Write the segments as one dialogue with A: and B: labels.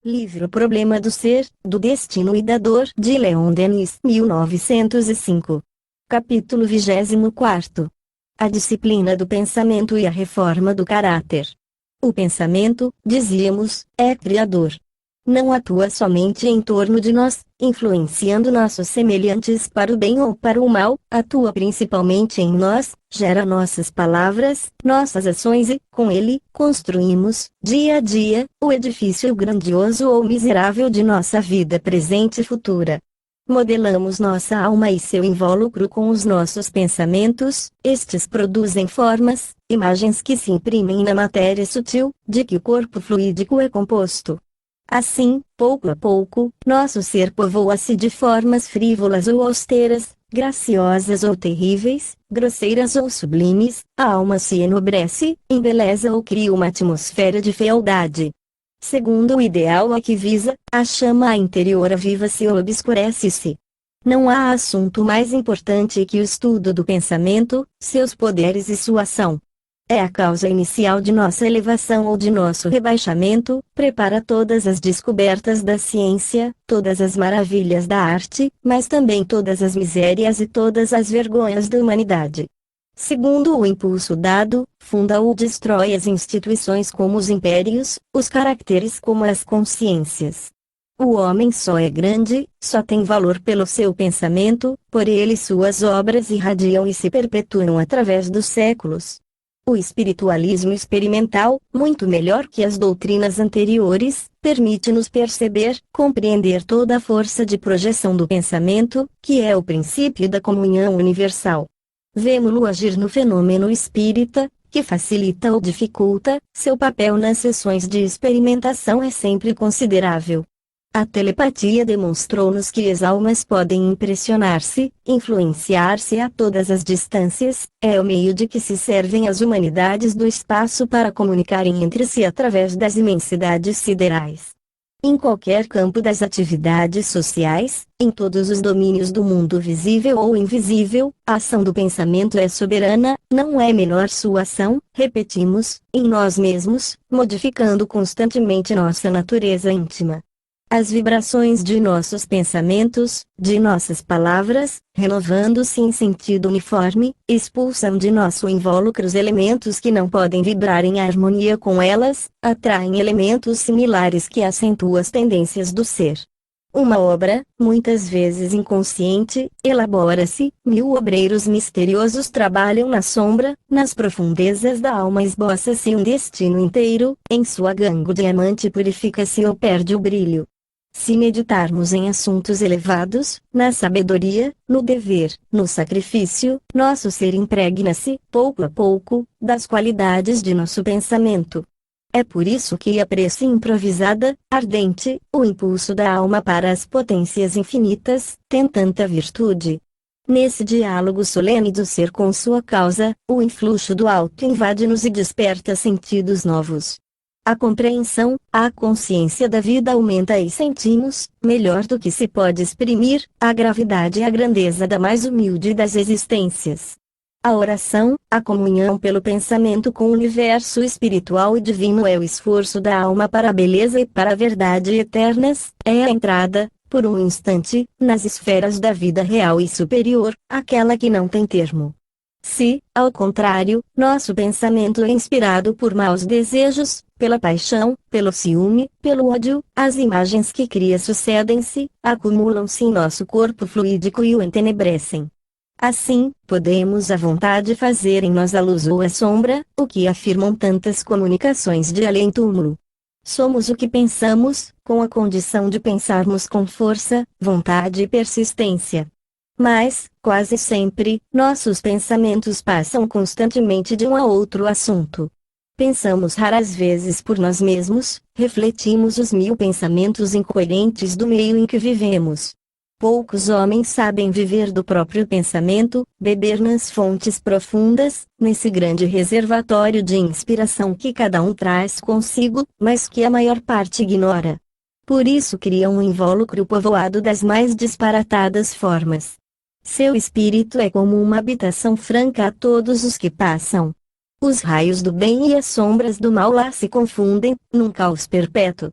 A: Livro Problema do Ser, do Destino e da Dor, de Leon Denis, 1905. Capítulo 24. A disciplina do pensamento e a reforma do caráter. O pensamento, dizíamos, é criador. Não atua somente em torno de nós, influenciando nossos semelhantes para o bem ou para o mal, atua principalmente em nós, gera nossas palavras, nossas ações e, com ele, construímos, dia a dia, o edifício grandioso ou miserável de nossa vida presente e futura. Modelamos nossa alma e seu invólucro com os nossos pensamentos, estes produzem formas, imagens que se imprimem na matéria sutil, de que o corpo fluídico é composto. Assim, pouco a pouco, nosso ser povoa-se de formas frívolas ou austeras, graciosas ou terríveis, grosseiras ou sublimes, a alma se enobrece, embeleza ou cria uma atmosfera de fealdade. Segundo o ideal a que visa, a chama interior aviva-se ou obscurece-se. Não há assunto mais importante que o estudo do pensamento, seus poderes e sua ação. É a causa inicial de nossa elevação ou de nosso rebaixamento, prepara todas as descobertas da ciência, todas as maravilhas da arte, mas também todas as misérias e todas as vergonhas da humanidade. Segundo o impulso dado, funda ou destrói as instituições como os impérios, os caracteres como as consciências. O homem só é grande, só tem valor pelo seu pensamento, por ele suas obras irradiam e se perpetuam através dos séculos. O espiritualismo experimental, muito melhor que as doutrinas anteriores, permite-nos perceber, compreender toda a força de projeção do pensamento, que é o princípio da comunhão universal. Vemo-lo agir no fenômeno espírita, que facilita ou dificulta, seu papel nas sessões de experimentação é sempre considerável. A telepatia demonstrou-nos que as almas podem impressionar-se, influenciar-se a todas as distâncias, é o meio de que se servem as humanidades do espaço para comunicarem entre si através das imensidades siderais. Em qualquer campo das atividades sociais, em todos os domínios do mundo visível ou invisível, a ação do pensamento é soberana, não é menor sua ação, repetimos, em nós mesmos, modificando constantemente nossa natureza íntima. As vibrações de nossos pensamentos, de nossas palavras, renovando-se em sentido uniforme, expulsam de nosso invólucro os elementos que não podem vibrar em harmonia com elas, atraem elementos similares que acentuam as tendências do ser. Uma obra, muitas vezes inconsciente, elabora-se, 1000 obreiros misteriosos trabalham na sombra, nas profundezas da alma esboça-se um destino inteiro, em sua gangue o diamante purifica-se ou perde o brilho. Se meditarmos em assuntos elevados, na sabedoria, no dever, no sacrifício, nosso ser impregna-se, pouco a pouco, das qualidades de nosso pensamento. É por isso que a prece improvisada, ardente, o impulso da alma para as potências infinitas, tem tanta virtude. Nesse diálogo solene do ser com sua causa, o influxo do alto invade-nos e desperta sentidos novos. A compreensão, a consciência da vida aumenta e sentimos, melhor do que se pode exprimir, a gravidade e a grandeza da mais humilde das existências. A oração, a comunhão pelo pensamento com o universo espiritual e divino é o esforço da alma para a beleza e para a verdade eternas, é a entrada, por um instante, nas esferas da vida real e superior, aquela que não tem termo. Se, ao contrário, nosso pensamento é inspirado por maus desejos, pela paixão, pelo ciúme, pelo ódio, as imagens que cria sucedem-se, acumulam-se em nosso corpo fluídico e o entenebrecem. Assim, podemos à vontade fazer em nós a luz ou a sombra, o que afirmam tantas comunicações de além-túmulo. Somos o que pensamos, com a condição de pensarmos com força, vontade e persistência. Mas, quase sempre, nossos pensamentos passam constantemente de um a outro assunto. Pensamos raras vezes por nós mesmos, refletimos os 1000 pensamentos incoerentes do meio em que vivemos. Poucos homens sabem viver do próprio pensamento, beber nas fontes profundas, nesse grande reservatório de inspiração que cada um traz consigo, mas que a maior parte ignora. Por isso criam um invólucro povoado das mais disparatadas formas. Seu espírito é como uma habitação franca a todos os que passam. Os raios do bem e as sombras do mal lá se confundem, num caos perpétuo.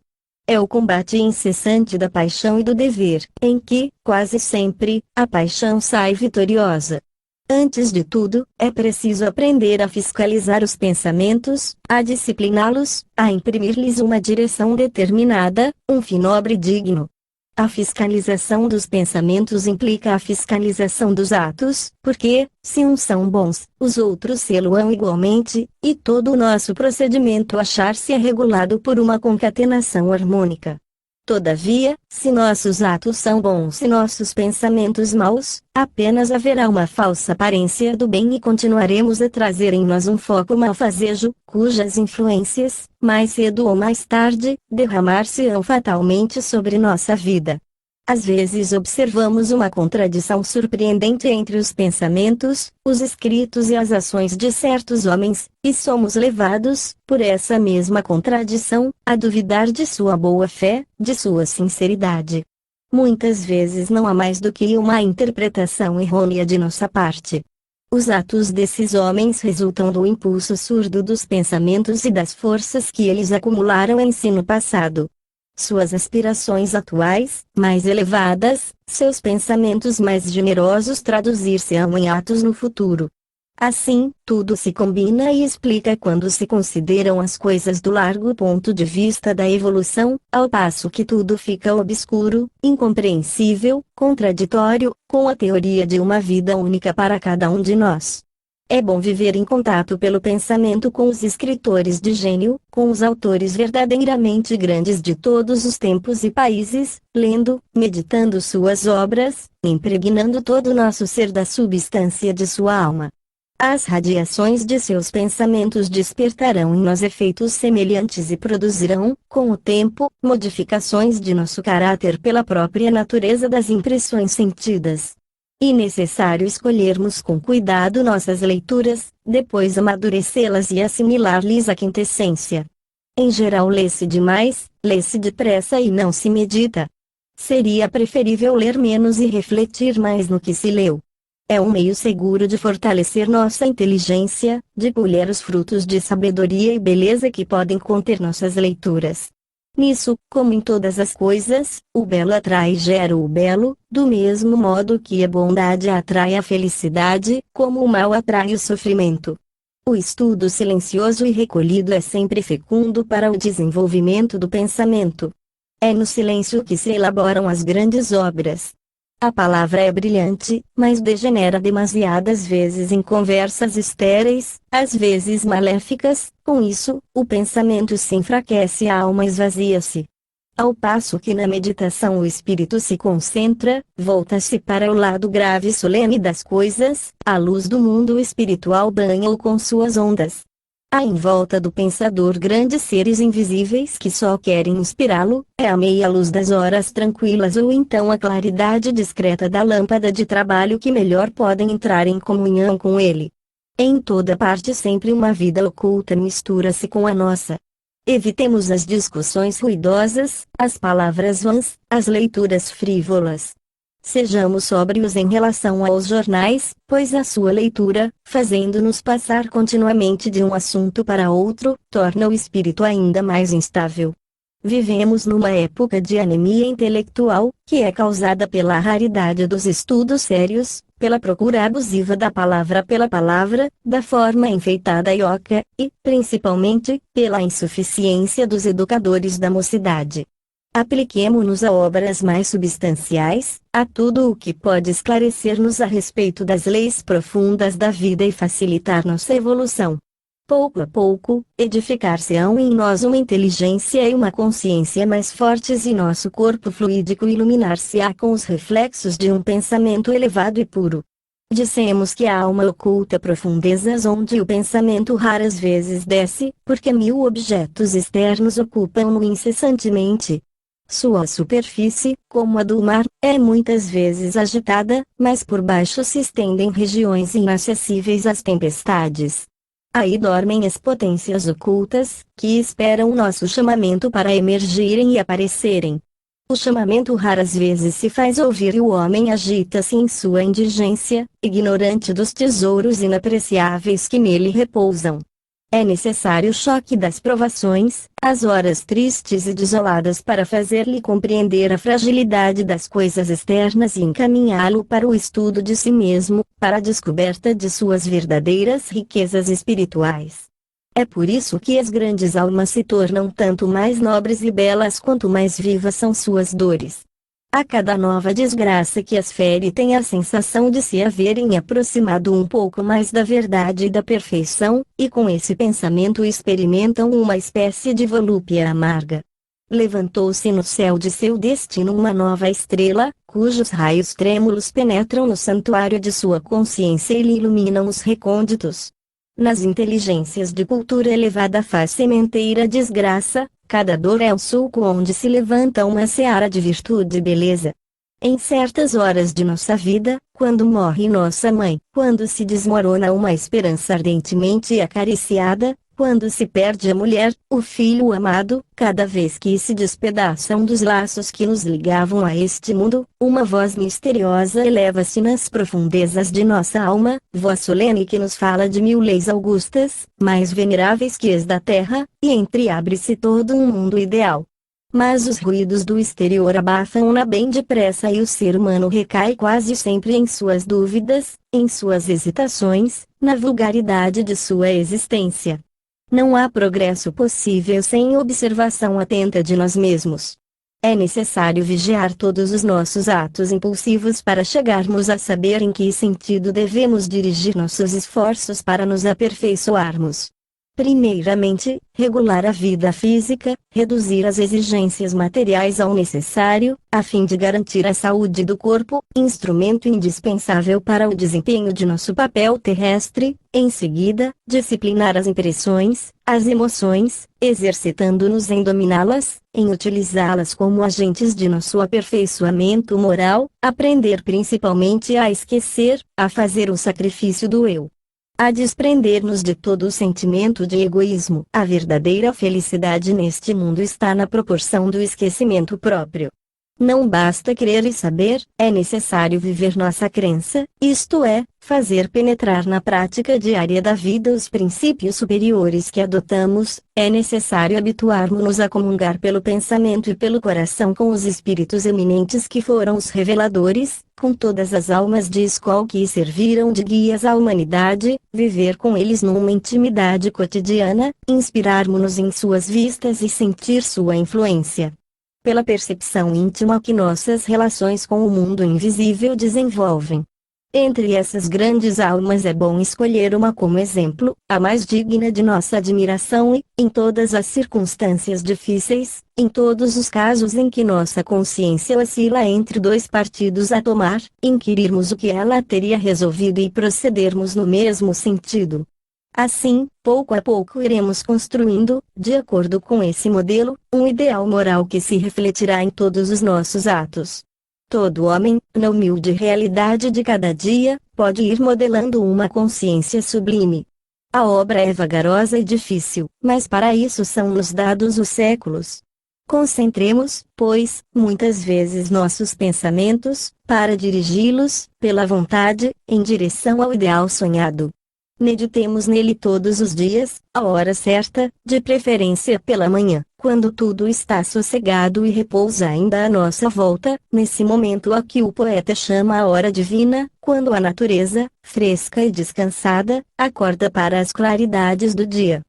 A: É o combate incessante da paixão e do dever, em que, quase sempre, a paixão sai vitoriosa. Antes de tudo, é preciso aprender a fiscalizar os pensamentos, a discipliná-los, a imprimir-lhes uma direção determinada, um fim nobre e digno. A fiscalização dos pensamentos implica a fiscalização dos atos, porque, se uns são bons, os outros sê-lo-ão igualmente, e todo o nosso procedimento achar-se regulado por uma concatenação harmônica. Todavia, se nossos atos são bons e nossos pensamentos maus, apenas haverá uma falsa aparência do bem e continuaremos a trazer em nós um foco malfazejo, cujas influências, mais cedo ou mais tarde, derramar-se-ão fatalmente sobre nossa vida. Às vezes observamos uma contradição surpreendente entre os pensamentos, os escritos e as ações de certos homens, e somos levados, por essa mesma contradição, a duvidar de sua boa-fé, de sua sinceridade. Muitas vezes não há mais do que uma interpretação errônea de nossa parte. Os atos desses homens resultam do impulso surdo dos pensamentos e das forças que eles acumularam em si no passado. Suas aspirações atuais, mais elevadas, seus pensamentos mais generosos traduzir-se-ão em atos no futuro. Assim, tudo se combina e explica quando se consideram as coisas do largo ponto de vista da evolução, ao passo que tudo fica obscuro, incompreensível, contraditório, com a teoria de uma vida única para cada um de nós. É bom viver em contato pelo pensamento com os escritores de gênio, com os autores verdadeiramente grandes de todos os tempos e países, lendo, meditando suas obras, impregnando todo o nosso ser da substância de sua alma. As radiações de seus pensamentos despertarão em nós efeitos semelhantes e produzirão, com o tempo, modificações de nosso caráter pela própria natureza das impressões sentidas. E necessário escolhermos com cuidado nossas leituras, depois amadurecê-las e assimilar-lhes a quintessência. Em geral lê-se demais, lê-se depressa e não se medita. Seria preferível ler menos e refletir mais no que se leu. É um meio seguro de fortalecer nossa inteligência, de colher os frutos de sabedoria e beleza que podem conter nossas leituras. Nisso, como em todas as coisas, o belo atrai e gera o belo, do mesmo modo que a bondade atrai a felicidade, como o mal atrai o sofrimento. O estudo silencioso e recolhido é sempre fecundo para o desenvolvimento do pensamento. É no silêncio que se elaboram as grandes obras. A palavra é brilhante, mas degenera demasiadas vezes em conversas estéreis, às vezes maléficas. Com isso, o pensamento se enfraquece e a alma esvazia-se. Ao passo que na meditação o espírito se concentra, volta-se para o lado grave e solene das coisas, a luz do mundo espiritual banha-o com suas ondas. Há em volta do pensador grandes seres invisíveis que só querem inspirá-lo, é a meia-luz das horas tranquilas ou então a claridade discreta da lâmpada de trabalho que melhor podem entrar em comunhão com ele. Em toda parte sempre uma vida oculta mistura-se com a nossa. Evitemos as discussões ruidosas, as palavras vãs, as leituras frívolas. Sejamos sóbrios em relação aos jornais, pois a sua leitura, fazendo-nos passar continuamente de um assunto para outro, torna o espírito ainda mais instável. Vivemos numa época de anemia intelectual, que é causada pela raridade dos estudos sérios, pela procura abusiva da palavra pela palavra, da forma enfeitada e oca, e, principalmente, pela insuficiência dos educadores da mocidade. Apliquemo-nos a obras mais substanciais, a tudo o que pode esclarecer-nos a respeito das leis profundas da vida e facilitar nossa evolução. Pouco a pouco, edificar-se-ão em nós uma inteligência e uma consciência mais fortes e nosso corpo fluídico iluminar-se-á com os reflexos de um pensamento elevado e puro. Dissemos que a alma oculta profundezas onde o pensamento raras vezes desce, porque 1000 objetos externos ocupam-no incessantemente. Sua superfície, como a do mar, é muitas vezes agitada, mas por baixo se estendem regiões inacessíveis às tempestades. Aí dormem as potências ocultas, que esperam o nosso chamamento para emergirem e aparecerem. O chamamento raras vezes se faz ouvir e o homem agita-se em sua indigência, ignorante dos tesouros inapreciáveis que nele repousam. É necessário o choque das provações, as horas tristes e desoladas para fazer-lhe compreender a fragilidade das coisas externas e encaminhá-lo para o estudo de si mesmo, para a descoberta de suas verdadeiras riquezas espirituais. É por isso que as grandes almas se tornam tanto mais nobres e belas quanto mais vivas são suas dores. A cada nova desgraça que as fere tem a sensação de se haverem aproximado um pouco mais da verdade e da perfeição, e com esse pensamento experimentam uma espécie de volúpia amarga. Levantou-se no céu de seu destino uma nova estrela, cujos raios trêmulos penetram no santuário de sua consciência e lhe iluminam os recônditos. Nas inteligências de cultura elevada faz sementeira desgraça, cada dor é um sulco onde se levanta uma seara de virtude e beleza. Em certas horas de nossa vida, quando morre nossa mãe, quando se desmorona uma esperança ardentemente acariciada, quando se perde a mulher, o filho amado, cada vez que se despedaçam dos laços que nos ligavam a este mundo, uma voz misteriosa eleva-se nas profundezas de nossa alma, voz solene que nos fala de 1000 leis augustas, mais veneráveis que as da terra, e entreabre-se todo um mundo ideal. Mas os ruídos do exterior abafam-na bem depressa e o ser humano recai quase sempre em suas dúvidas, em suas hesitações, na vulgaridade de sua existência. Não há progresso possível sem observação atenta de nós mesmos. É necessário vigiar todos os nossos atos impulsivos para chegarmos a saber em que sentido devemos dirigir nossos esforços para nos aperfeiçoarmos. Primeiramente, regular a vida física, reduzir as exigências materiais ao necessário, a fim de garantir a saúde do corpo, instrumento indispensável para o desempenho de nosso papel terrestre. Em seguida, disciplinar as impressões, as emoções, exercitando-nos em dominá-las, em utilizá-las como agentes de nosso aperfeiçoamento moral, aprender principalmente a esquecer, a fazer o sacrifício do eu. A desprender-nos de todo o sentimento de egoísmo. A verdadeira felicidade neste mundo está na proporção do esquecimento próprio. Não basta crer e saber, é necessário viver nossa crença, isto é, fazer penetrar na prática diária da vida os princípios superiores que adotamos. É necessário habituarmos-nos a comungar pelo pensamento e pelo coração com os espíritos eminentes que foram os reveladores, com todas as almas de escola que serviram de guias à humanidade, viver com eles numa intimidade cotidiana, inspirarmos-nos em suas vistas e sentir sua influência. Pela percepção íntima que nossas relações com o mundo invisível desenvolvem. Entre essas grandes almas é bom escolher uma como exemplo, a mais digna de nossa admiração e, em todas as circunstâncias difíceis, em todos os casos em que nossa consciência oscila entre dois partidos a tomar, inquirirmos o que ela teria resolvido e procedermos no mesmo sentido. Assim, pouco a pouco iremos construindo, de acordo com esse modelo, um ideal moral que se refletirá em todos os nossos atos. Todo homem, na humilde realidade de cada dia, pode ir modelando uma consciência sublime. A obra é vagarosa e difícil, mas para isso são-nos dados os séculos. Concentremos, pois, muitas vezes nossos pensamentos, para dirigi-los, pela vontade, em direção ao ideal sonhado. Meditemos nele todos os dias, à hora certa, de preferência pela manhã, quando tudo está sossegado e repousa ainda à nossa volta, nesse momento a que o poeta chama a hora divina, quando a natureza, fresca e descansada, acorda para as claridades do dia.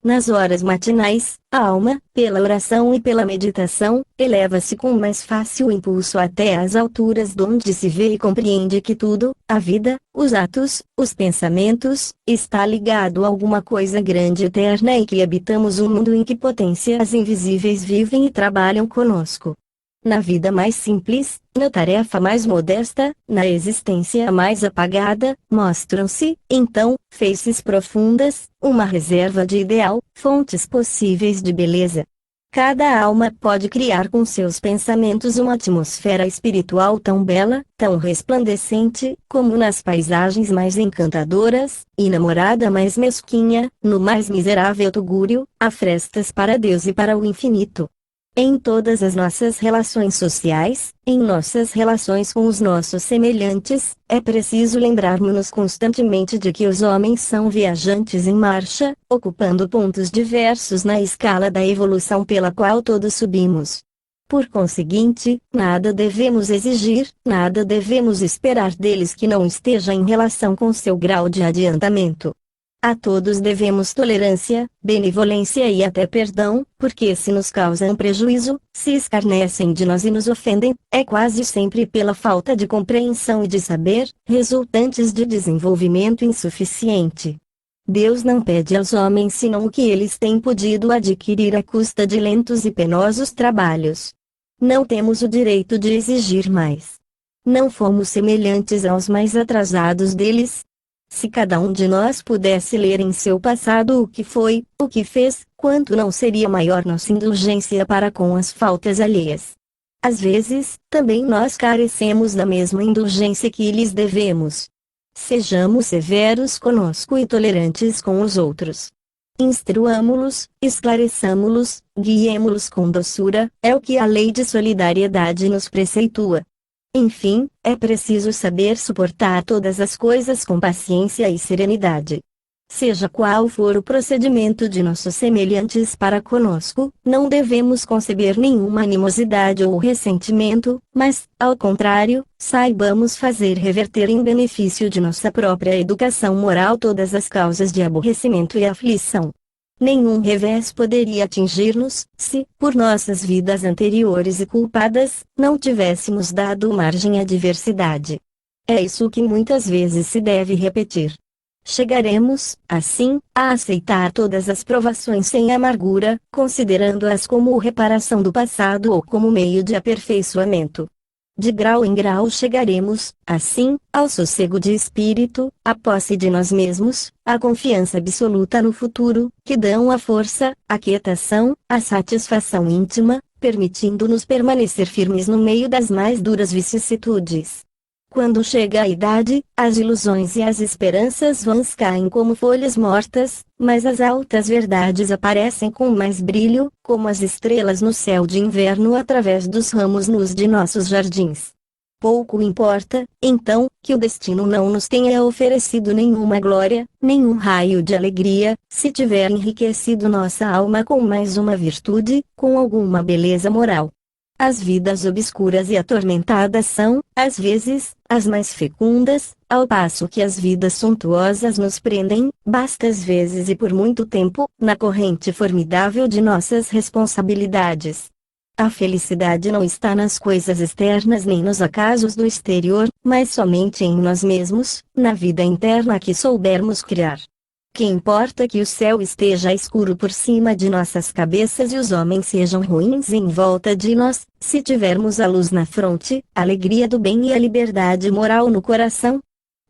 A: Nas horas matinais, a alma, pela oração e pela meditação, eleva-se com mais fácil impulso até às alturas donde se vê e compreende que tudo, a vida, os atos, os pensamentos, está ligado a alguma coisa grande e eterna e que habitamos um mundo em que potências invisíveis vivem e trabalham conosco. Na vida mais simples, na tarefa mais modesta, na existência mais apagada, mostram-se, então, faces profundas, uma reserva de ideal, fontes possíveis de beleza. Cada alma pode criar com seus pensamentos uma atmosfera espiritual tão bela, tão resplandecente, como nas paisagens mais encantadoras, e na morada mais mesquinha, no mais miserável tugúrio, há frestas para Deus e para o infinito. Em todas as nossas relações sociais, em nossas relações com os nossos semelhantes, é preciso lembrarmos-nos constantemente de que os homens são viajantes em marcha, ocupando pontos diversos na escala da evolução pela qual todos subimos. Por conseguinte, nada devemos exigir, nada devemos esperar deles que não esteja em relação com seu grau de adiantamento. A todos devemos tolerância, benevolência e até perdão, porque se nos causam prejuízo, se escarnecem de nós e nos ofendem, é quase sempre pela falta de compreensão e de saber, resultantes de desenvolvimento insuficiente. Deus não pede aos homens senão o que eles têm podido adquirir à custa de lentos e penosos trabalhos. Não temos o direito de exigir mais. Não fomos semelhantes aos mais atrasados deles. Se cada um de nós pudesse ler em seu passado o que foi, o que fez, quanto não seria maior nossa indulgência para com as faltas alheias. Às vezes, também nós carecemos da mesma indulgência que lhes devemos. Sejamos severos conosco e tolerantes com os outros. Instruamo-los, esclareçamo-los, guiemo-los com doçura, é o que a lei de solidariedade nos preceitua. Enfim, é preciso saber suportar todas as coisas com paciência e serenidade. Seja qual for o procedimento de nossos semelhantes para conosco, não devemos conceber nenhuma animosidade ou ressentimento, mas, ao contrário, saibamos fazer reverter em benefício de nossa própria educação moral todas as causas de aborrecimento e aflição. Nenhum revés poderia atingir-nos, se, por nossas vidas anteriores e culpadas, não tivéssemos dado margem à diversidade. É isso que muitas vezes se deve repetir. Chegaremos, assim, a aceitar todas as provações sem amargura, considerando-as como reparação do passado ou como meio de aperfeiçoamento. De grau em grau chegaremos, assim, ao sossego de espírito, à posse de nós mesmos, à confiança absoluta no futuro, que dão a força, a quietação, a satisfação íntima, permitindo-nos permanecer firmes no meio das mais duras vicissitudes. Quando chega a idade, as ilusões e as esperanças vãs caem como folhas mortas, mas as altas verdades aparecem com mais brilho, como as estrelas no céu de inverno através dos ramos nus de nossos jardins. Pouco importa, então, que o destino não nos tenha oferecido nenhuma glória, nenhum raio de alegria, se tiver enriquecido nossa alma com mais uma virtude, com alguma beleza moral. As vidas obscuras e atormentadas são, às vezes, as mais fecundas, ao passo que as vidas suntuosas nos prendem, bastas vezes e por muito tempo, na corrente formidável de nossas responsabilidades. A felicidade não está nas coisas externas nem nos acasos do exterior, mas somente em nós mesmos, na vida interna que soubermos criar. Que importa que o céu esteja escuro por cima de nossas cabeças e os homens sejam ruins em volta de nós, se tivermos a luz na fronte, a alegria do bem e a liberdade moral no coração?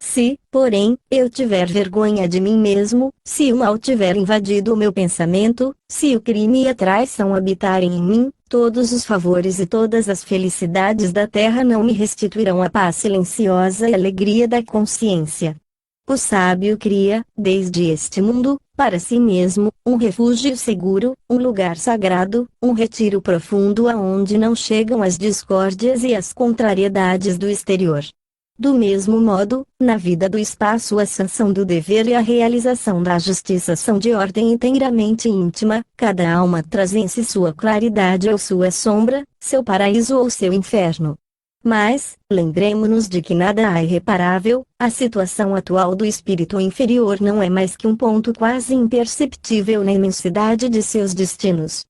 A: Se, porém, eu tiver vergonha de mim mesmo, se o mal tiver invadido o meu pensamento, se o crime e a traição habitarem em mim, todos os favores e todas as felicidades da terra não me restituirão a paz silenciosa e a alegria da consciência. O sábio cria, desde este mundo, para si mesmo, um refúgio seguro, um lugar sagrado, um retiro profundo aonde não chegam as discórdias e as contrariedades do exterior. Do mesmo modo, na vida do espaço a sanção do dever e a realização da justiça são de ordem inteiramente íntima, cada alma traz em si sua claridade ou sua sombra, seu paraíso ou seu inferno. Mas, lembremo-nos de que nada há irreparável, a situação atual do espírito inferior não é mais que um ponto quase imperceptível na imensidade de seus destinos.